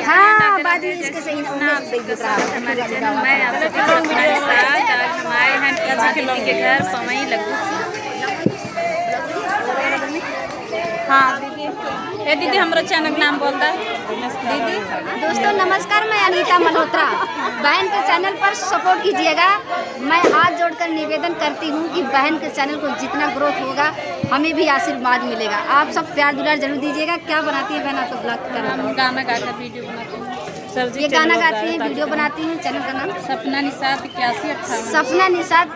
हाँ बात इसके सही ना हमारे चैनल में आप लोग के साथ आज हम आए हैं दीदी के घर पवई लगू। हाँ दीदी, ये दीदी हमारा चैनल नाम बोल रहा है दीदी। दोस्तों नमस्कार, मैं अनीता मल्होत्रा। बहन के चैनल पर सपोर्ट कीजिएगा। मैं हाथ जोड़कर निवेदन करती हूँ कि बहन के चैनल को जितना ग्रोथ होगा हमें भी आशीर्वाद मिलेगा। आप सब प्यार दुलार जरूर दीजिएगा। क्या बनाती है बहन आप? तो ब्लॉग कर गाना गाकर वीडियो बनाते हैं, ये गाना गाती हैं, वीडियो बनाती हैं। चैनल का नाम सपना निषाद 8158। सपना निषाद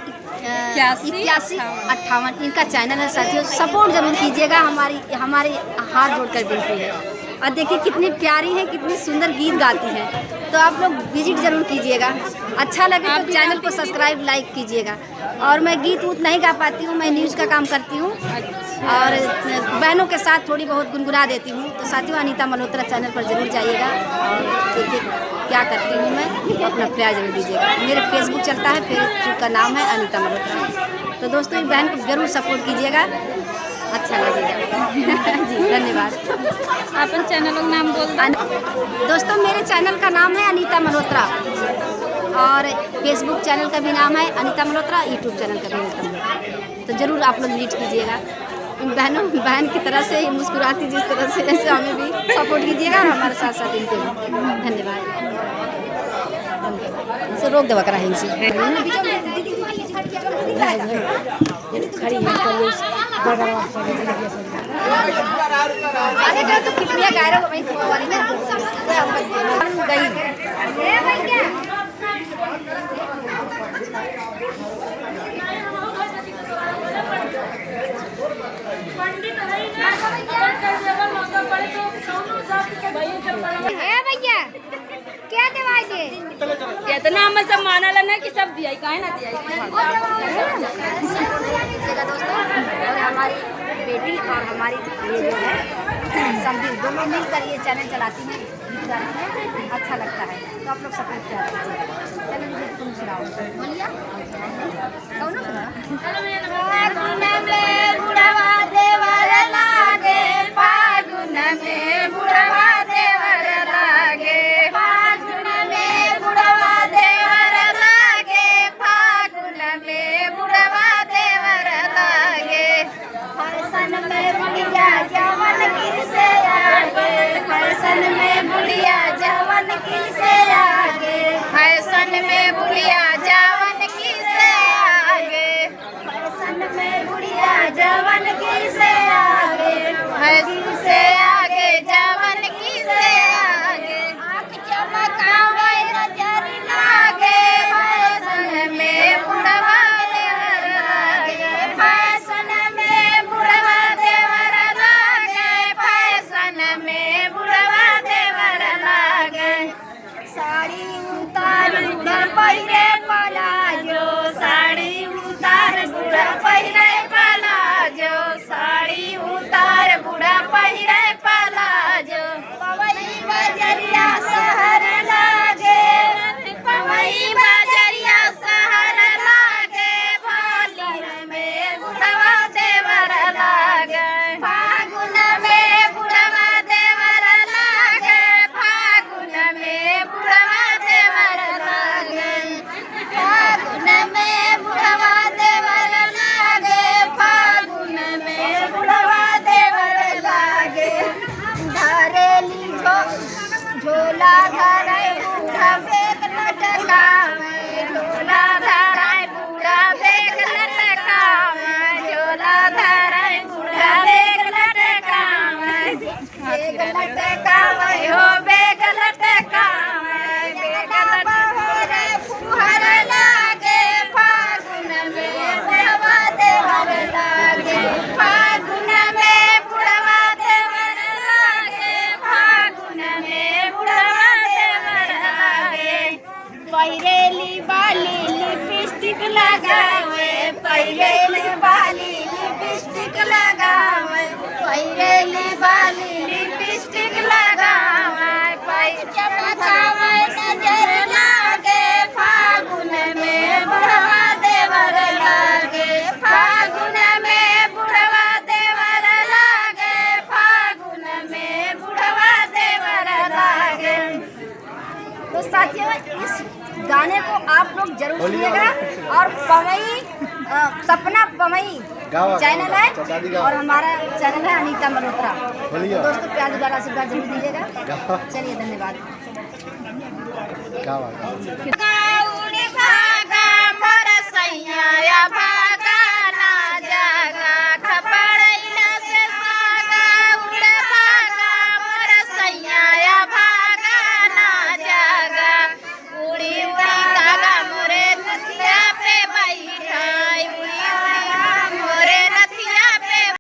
8158 इनका चैनल है। साथियों सपोर्ट जरूर कीजिएगा। हमारे हाथ जोड़कर विनती है। और देखिए कितनी प्यारी है, कितनी सुंदर गीत गाती हैं। तो आप लोग विजिट जरूर कीजिएगा। अच्छा लगे तो चैनल को सब्सक्राइब लाइक कीजिएगा। और मैं गीत वूत नहीं गा पाती हूँ, मैं न्यूज़ का काम करती हूँ और बहनों के साथ थोड़ी बहुत गुनगुना देती हूँ। तो साथियों अनीता मल्होत्रा चैनल पर जरूर जाइएगा और देखिए क्या करती हूँ मैं। अपना प्यार जरूर दीजिएगा। मेरे फेसबुक चलता है, फेसबुक का नाम है अनीता मल्होत्रा। तो दोस्तों इस बहन को जरूर सपोर्ट कीजिएगा, अच्छा लगेगा। जी धन्यवाद। अपन चैनल का नाम बोल दो। दोस्तों मेरे चैनल का नाम है अनीता मल्होत्रा और फेसबुक चैनल का भी नाम है अनीता मल्होत्रा, यूट्यूब चैनल का भी अनीता मल्होत्रा। तो ज़रूर आप लोग विजिट कीजिएगा। इन बहन की तरह से मुस्कुराती जिस तरह से ऐसे हमें भी सपोर्ट कीजिएगा और हमारे साथ साथ इनको भी धन्यवाद। इसे रोक देवा करा इनसे खड़ी अरे तो कितनी गा रहे हो भाई भैया क्या दवा दे इतना हम सब मानल ना कि सब दिया काहे ना दिया। और हमारी बेटी और हमारी ये जो है समझी दोनों मिलकर ये चैनल चलाती हैं, गीत गाती हैं, अच्छा लगता है। तो आप लोग सपोर्ट करें। चैनल तुम सुनाओ बोलिए कौन झोला धराए बूढ़ा बेग लटकावे, झोला धराए बूढ़ा बेग लटकावे, झोला धराए बूढ़ा बेग लटकावे, बेग लटकावे हो बेग लटकावे, बेग लटकावे फुहर लागे फागुन में बुढ़वा देवर लागे, फागुन में बुढ़वा देवर लागे, फागुन में बुढ़वा देवर लागे। पहिरेली बाली लिपस्टिक लगावे, पहिरेली बाली लिपस्टिक लगावे, पहिरेली बाली लिपस्टिक लगावे, चमकावे नजर लागे फागुन में बुढ़वा देवर लागे, फागुन में बुढ़वा देवर लागे, फागुन में बुढ़वा देवर लागे। साथियों इस गाने को आप लोग जरूर सुनिएगा। और पवई सपना पवई चैनल है और हमारा चैनल है अनीता मल्होत्रा। तो दोस्तों प्यार दुलार आशीर्वाद जरूर दीजिएगा। चलिए धन्यवाद।